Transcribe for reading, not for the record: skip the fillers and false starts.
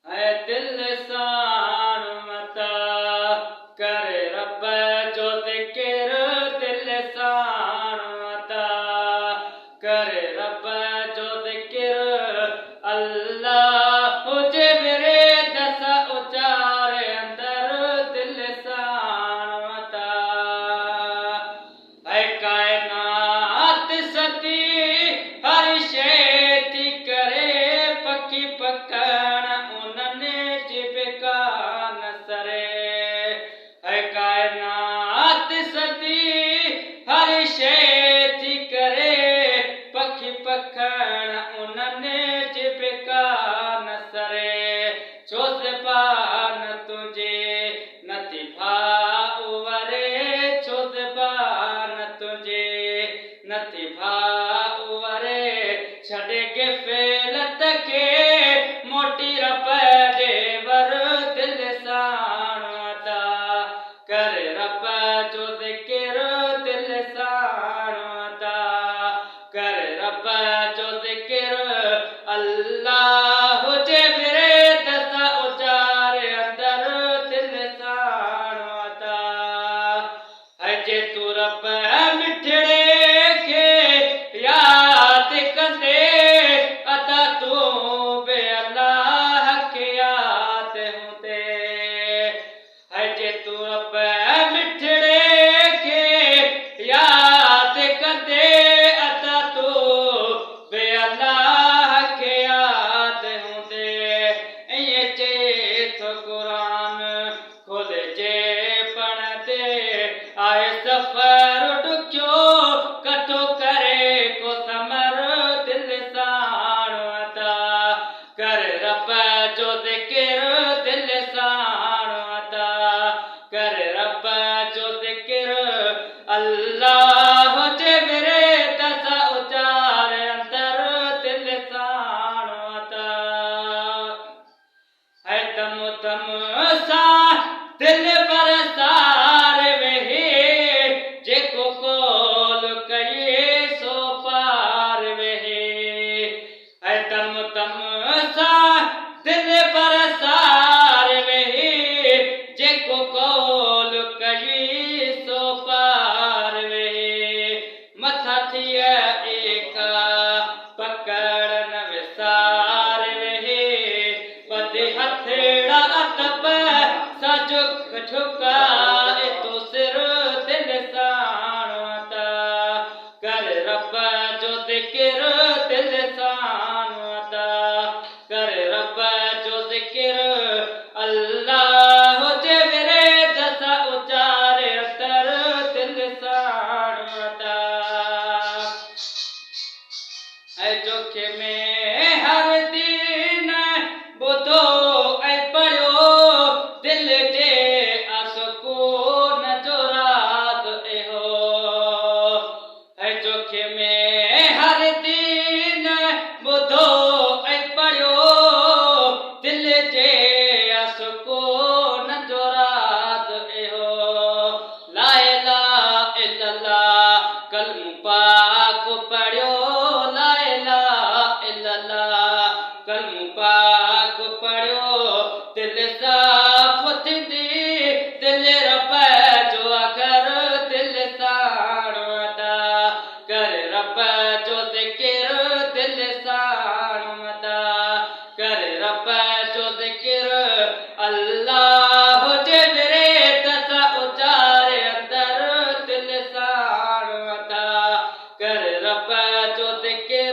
है दिल साण मता कर रब जो ज़िक्र दिल साण मता कर रब जो ज़िक्र अल्लाह हुजे मेरे दस उचार अंदर दिल साण मता है कायनात सती हर शइ थी करे पखी पकण उन्हनि जीविका न सरे है कायनात सती हर शइ थी करे पखी पखण उन्हनि जीविका न सरे छो ज़बान तुंहिंजे नथी भाउ वरे छो ज़बान तुंहिंजे नथी भाउ वरे छॾे गिफ़लत खे मोटी रब ॾे वर दिल साण अदा कर रब जो ज़िक्र दिल साण अदा कर रब जो ज़िक्र अल्लाह हुजे मेरे दस उचार अंदर दिल साण अदा अजे तू रब मिठड़े खे याद कंदे अदा तू बे अल्लाह खे याद हूंदे अजे तू रब मिठड़े खे याद कंदे अदा तू बे अल्लाह खे याद हूंदे ईअं चए थो क़ुरान खोलिजे पढ़ंदे आए सफ़र ॾुखियो कठो करे को समर दिल साण अदा कर रब जो ज़िक्र दिल साण अदा कर रब जो ज़िक्र अल्लाह हुजे मेरे दस उचार अंदर दिल साण अदा है दम दम सां दिल बरसार वेहे जेको कौल कये सो पार वेहे है दम दम सां दिल बरसार वेहे जेको कौल कये सो पार वेहे मथा थिय एका पकड़न विसार वेहे बदे हथेड़ा अतब सा झुक झुकाए तो सिर दिल साण अदा कर रब जो ज़िक्र दिल साण अदा कर रब जो ज़िक्र अल्लाह हुजे मेरे दस उचार अंदर दिल साण अदा ऐ जोखे में हर दीन ॿुधो ऐं पढ़ियो दिल जे असुकून जो राज़ इहो ऐं जोखे में हर दीन ॿुधो ऐं पढ़ियो दिल जे असुकून जो राज़ इहो ला इलाहा इल्लल्लाह कलम पाक पढ़ियो ला इलाहा इल्लल्लाह कलम पाक पढ़ियो दिल साफ़ थींदी दिल रब जो अगर दिल साण अदा कर रब जो ज़िक्र दिल साण अदा कर रब जो ज़िक्र अल्लाह हुजे मेरे दस उचार अंदर दिल साण अदा कर रब जो ज़िक्र